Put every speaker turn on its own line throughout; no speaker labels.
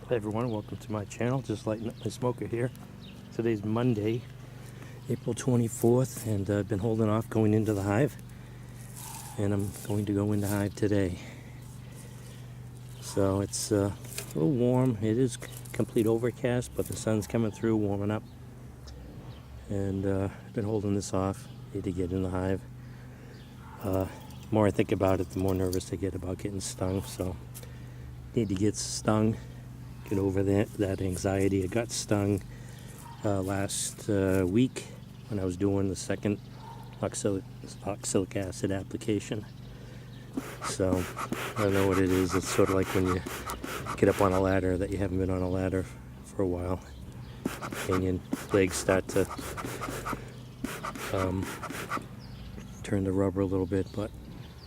Hey everyone, welcome to my channel. Just lighting up my smoker here. Today's Monday, April 24th, and I've been holding off going into the hive, and I'm going to go into hive today. So it's a little warm. It is complete overcast, but the sun's coming through, warming up, and I've been holding this off. Need to get in the hive. The more I think about it, the more nervous I get about getting stung. So need to get stung. Get over that anxiety. I got stung last week when I was doing the second oxalic acid application. So I don't know what it is. It's sort of like when you get up on a ladder that you haven't been on a ladder for a while, and your legs start to turn the rubber a little bit. But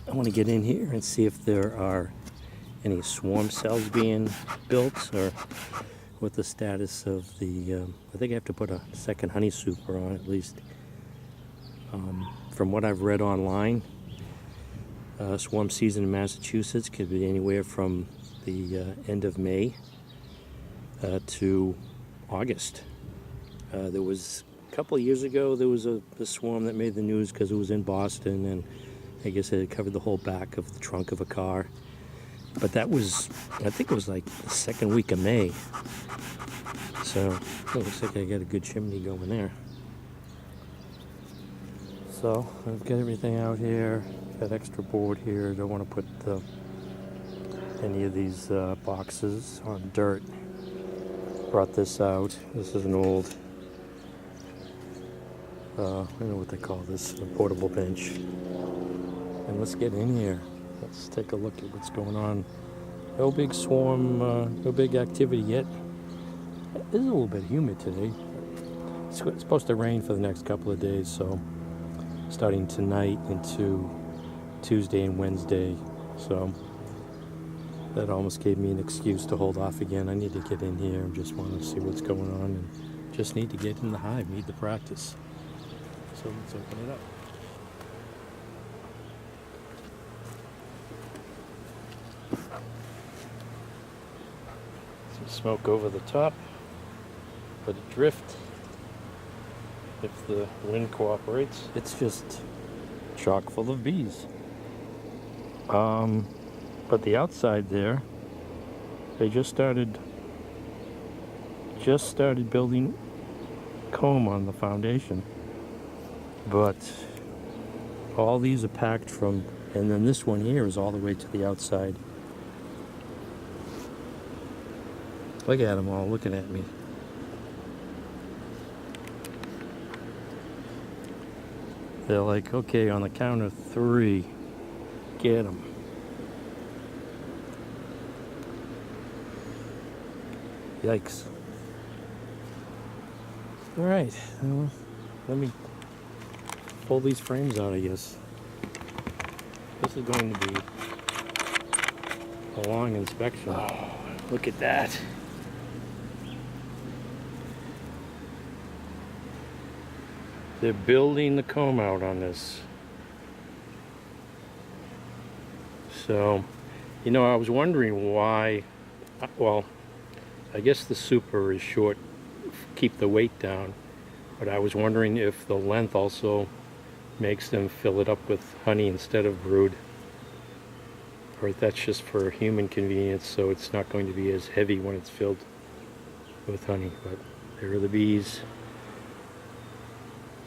I want to get in here and see if there are any swarm cells being built, or what the status of the I think I have to put a second honey super on at least. From what I've read online, swarm season in Massachusetts could be anywhere from the end of May to August. There was a couple of years ago, there was a swarm that made the news because it was in Boston, and I guess it had covered the whole back of the trunk of a car. But that was, I think it was like the second week of May. So it looks like I got a good chimney going there. So I've got everything out here. Got extra board here. Don't want to put any of these boxes on dirt. Brought this out. This is an old, I don't know what they call this, a portable bench. And let's get in here. Let's take a look at what's going on. No big swarm, no big activity yet. It is a little bit humid today. It's supposed to rain for the next couple of days, so starting tonight into Tuesday and Wednesday. So that almost gave me an excuse to hold off again. I need to get in here and just want to see what's going on, and just need to get in the hive, need the practice. So let's open it up. Smoke over the top, let it drift if the wind cooperates. It's just chock full of bees. But the outside there, they just started building comb on the foundation. But all these are packed from, and then this one here is all the way to the outside. Look at them all looking at me. They're like, okay, on the count of 3, get them. Yikes. All right, let me pull these frames out, I guess. This is going to be a long inspection. Oh, look at that. They're building the comb out on this. So, you know, I was wondering why, well, I guess the super is short, keep the weight down, but I was wondering if the length also makes them fill it up with honey instead of brood, or if that's just for human convenience, so it's not going to be as heavy when it's filled with honey. But there are the bees.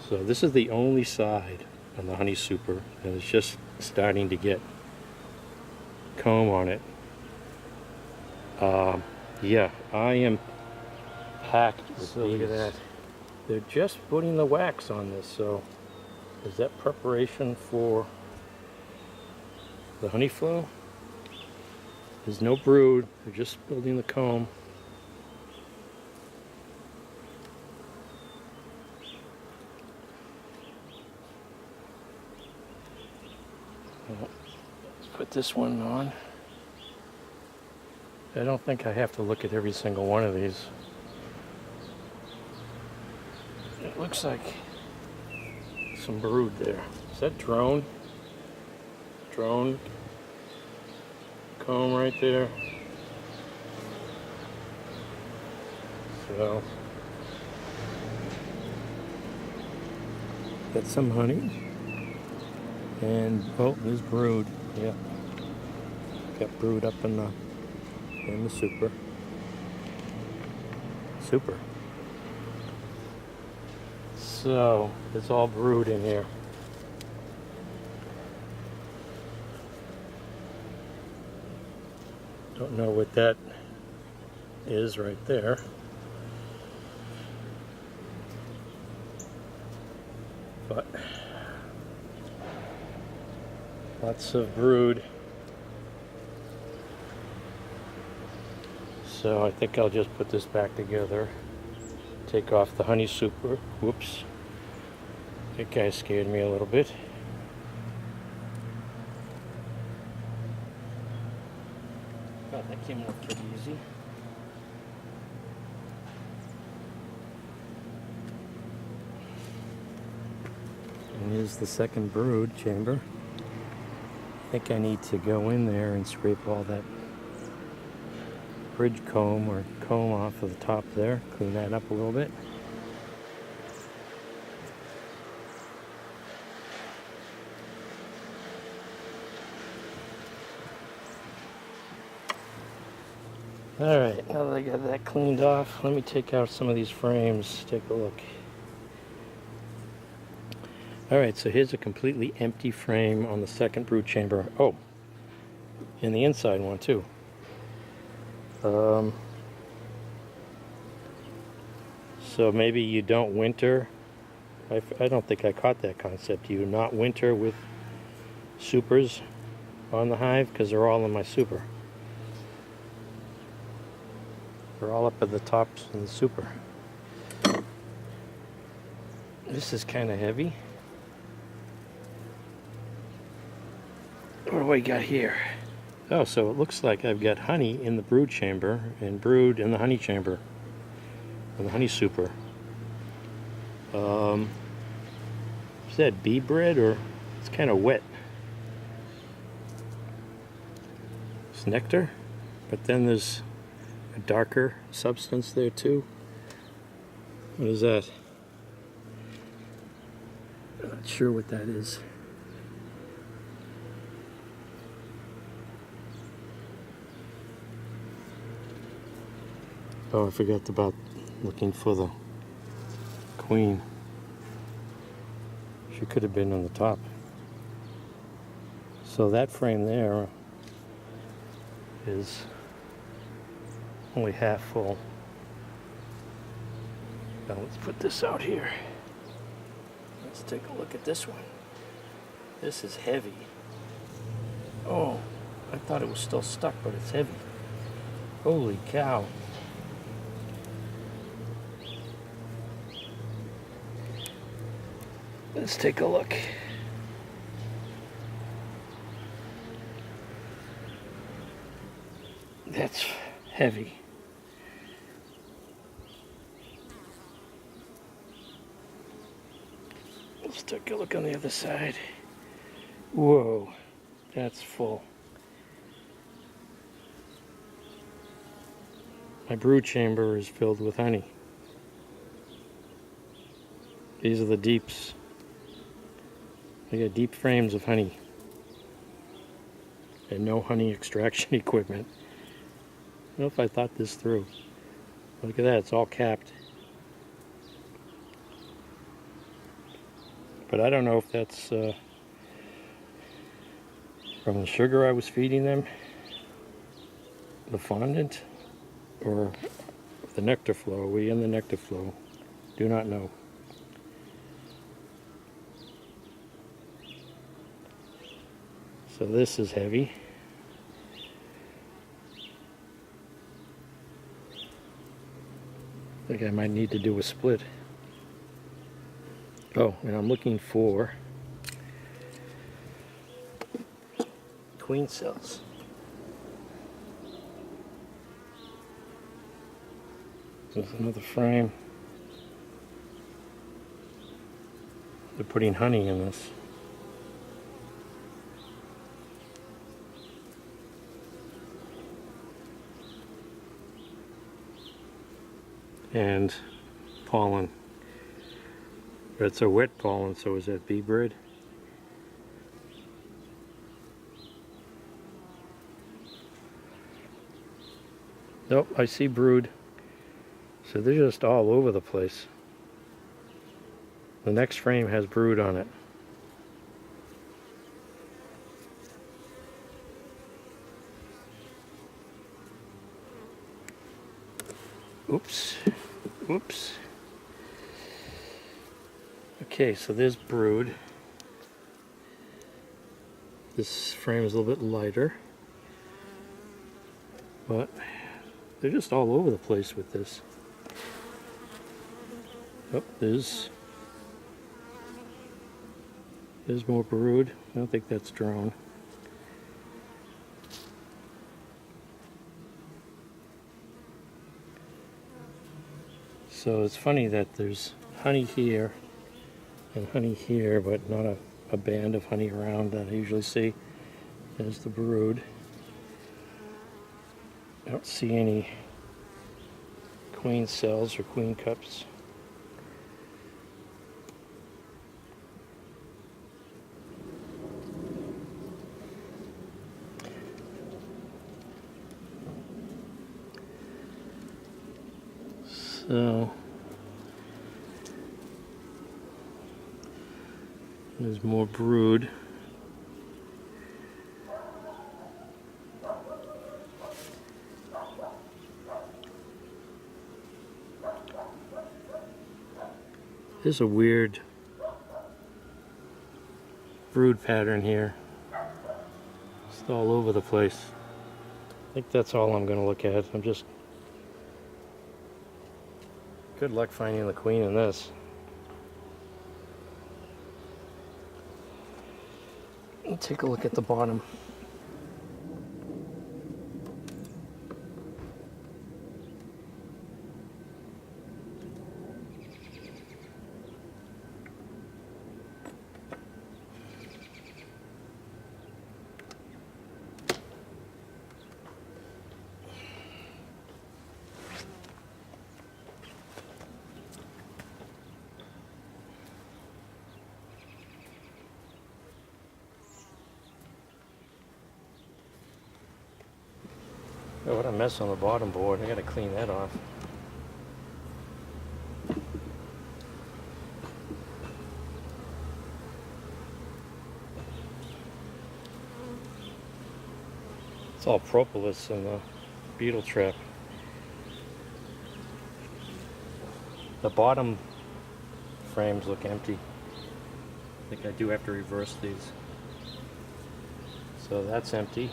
So this is the only side on the honey super, and it's just starting to get comb on it. Yeah, I am packed with bees. Look at that. They're just putting the wax on this, so is that preparation for the honey flow? There's no brood, they're just building the comb. Let's put this one on. I don't think I have to look at every single one of these. It looks like some brood there. Is that drone? Drone comb right there. So, got some honey. And, oh, there's brood. Yeah. Got brood up in the super. Super. So, it's all brood in here. Don't know what that is right there. But lots of brood. So I think I'll just put this back together. Take off the honey super. Whoops. That guy scared me a little bit. God, that came off pretty easy. And here's the second brood chamber. I think I need to go in there and scrape all that bridge comb or comb off of the top there. Clean that up a little bit. Alright, now that I got that cleaned off, let me take out some of these frames. Take a look. Alright, so here's a completely empty frame on the second brood chamber. Oh, and the inside one too. So maybe you don't winter. I don't think I caught that concept. You do not winter with supers on the hive because they're all in my super. They're all up at the tops in the super. This is kind of heavy. What do I got here? Oh, so it looks like I've got honey in the brood chamber and brood in the honey chamber, in the honey super. Is that bee bread or it's kind of wet? It's nectar, but then there's a darker substance there too. What is that? I'm not sure what that is. Oh, I forgot about looking for the queen. She could have been on the top. So that frame there is only half full. Now let's put this out here. Let's take a look at this one. This is heavy. Oh, I thought it was still stuck, but it's heavy. Holy cow. Let's take a look. That's heavy. Let's take a look on the other side. Whoa, that's full. My brood chamber is filled with honey. These are the deeps. I got deep frames of honey and no honey extraction equipment. I don't know if I thought this through. Look at that, it's all capped. But I don't know if that's from the sugar I was feeding them, the fondant, or the nectar flow. Are we in the nectar flow? Do not know. So this is heavy. I think I might need to do a split. Oh, and I'm looking for queen cells. There's another frame. They're putting honey in this. and pollen. But it's a wet pollen, so is that bee bread? Nope, I see brood. So they're just all over the place. The next frame has brood on it. Oops. Oops. Okay, so there's brood. This frame is a little bit lighter, but they're just all over the place with this. Oh, there's more brood. I don't think that's drone. So it's funny that there's honey here and honey here, but not a band of honey around that I usually see. There's the brood. I don't see any queen cells or queen cups. So there's more brood. There's a weird brood pattern here. It's all over the place. I think that's all I'm going to look at. Good luck finding the queen in this. Let's take a look at the bottom. Oh, what a mess on the bottom board. I gotta clean that off. It's all propolis and the beetle trap. The bottom frames look empty. I think I do have to reverse these. So that's empty.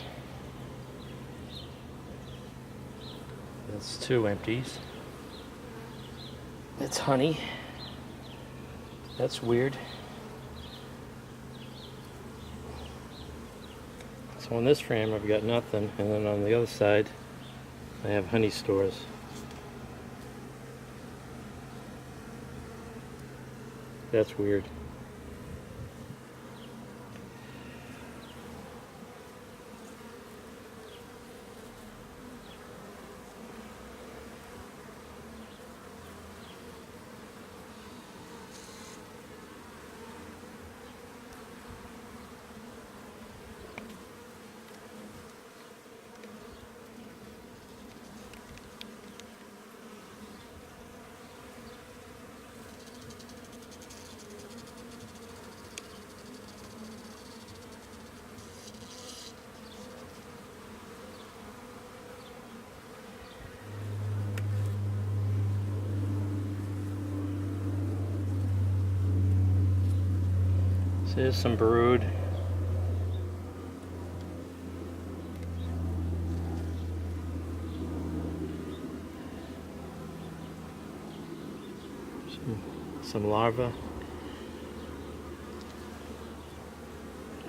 That's two empties. That's honey. That's weird. So on this frame I've got nothing, and then on the other side I have honey stores. That's weird. So here's some brood. Some larvae. I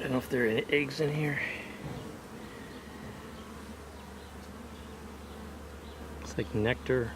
don't know if there are any eggs in here. It's like nectar.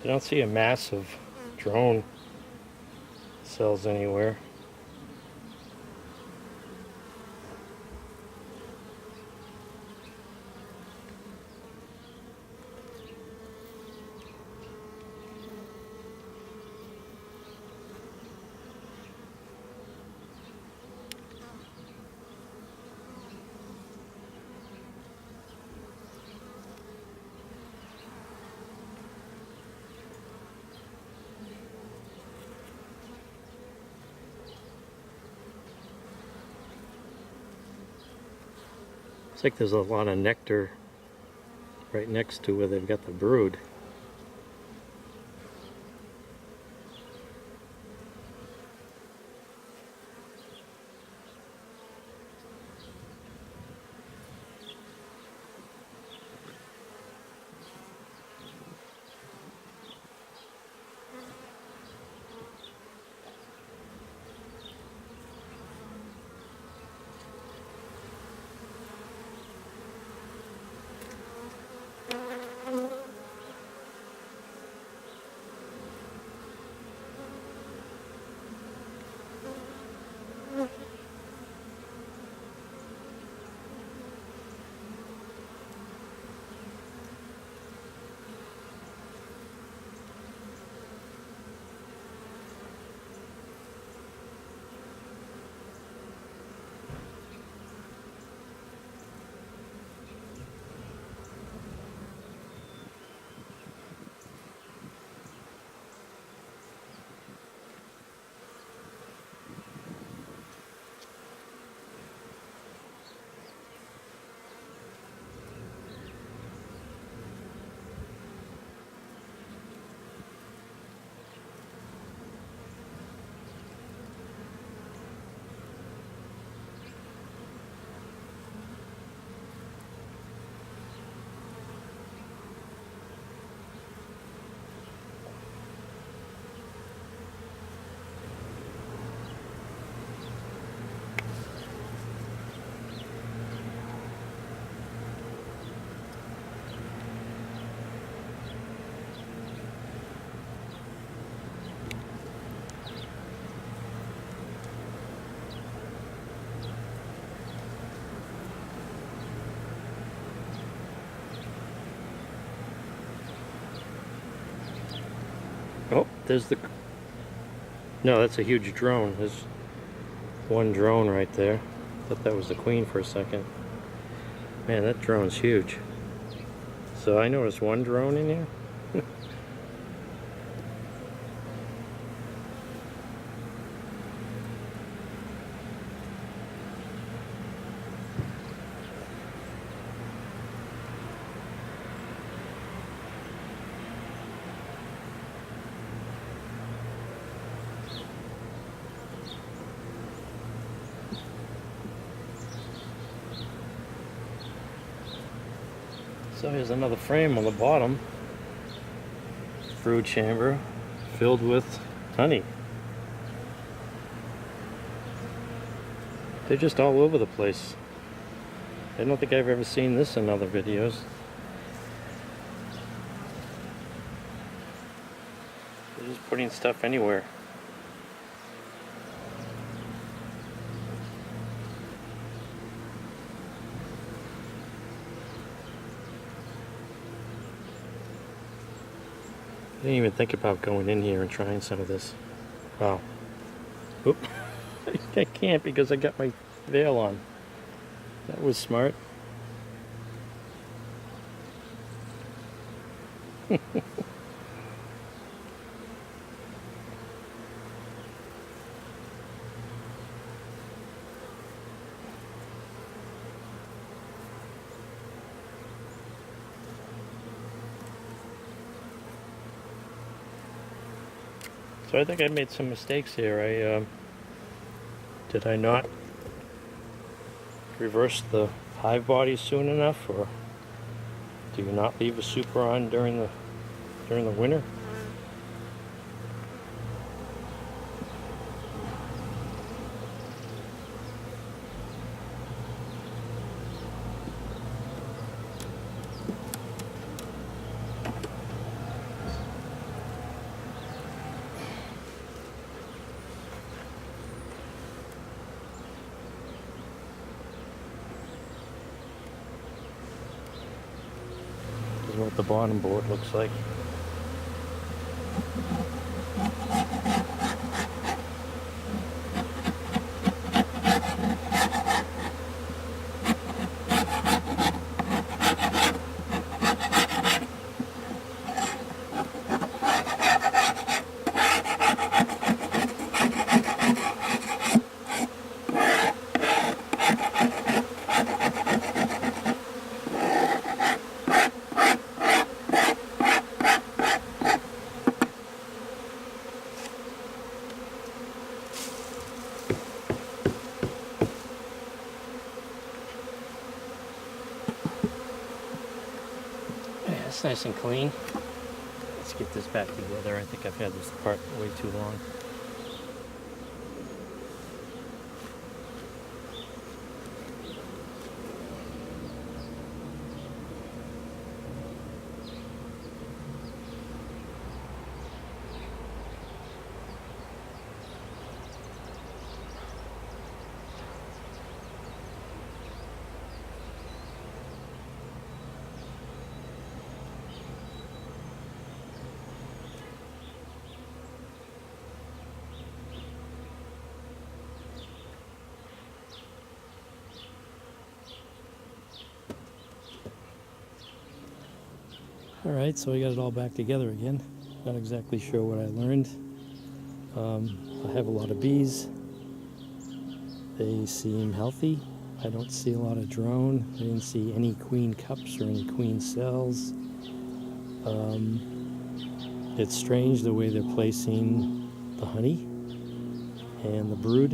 I don't see a massive drone cells anywhere. Looks like there's a lot of nectar right next to where they've got the brood. Oh, there's the... No, that's a huge drone. There's one drone right there. Thought that was the queen for a second. Man, that drone's huge. So I noticed one drone in here. So here's another frame on the bottom. Brood chamber filled with honey. They're just all over the place. I don't think I've ever seen this in other videos. They're just putting stuff anywhere. I didn't even think about going in here and trying some of this. Wow. Oop. I can't because I got my veil on. That was smart. So I think I made some mistakes here. Did I not reverse the hive body soon enough, or do you not leave a super on during the winter? what the bottom board looks like. Yeah, it's nice and clean. Let's get this back together. I think I've had this part way too long. Alright, so I got it all back together again. Not exactly sure what I learned. I have a lot of bees. They seem healthy. I don't see a lot of drone. I didn't see any queen cups or any queen cells. It's strange the way they're placing the honey and the brood.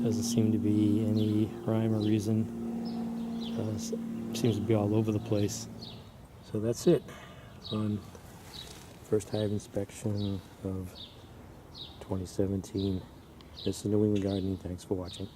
Doesn't seem to be any rhyme or reason. Seems to be all over the place. So that's it on first hive inspection of 2017. This is New England Gardening. Thanks for watching.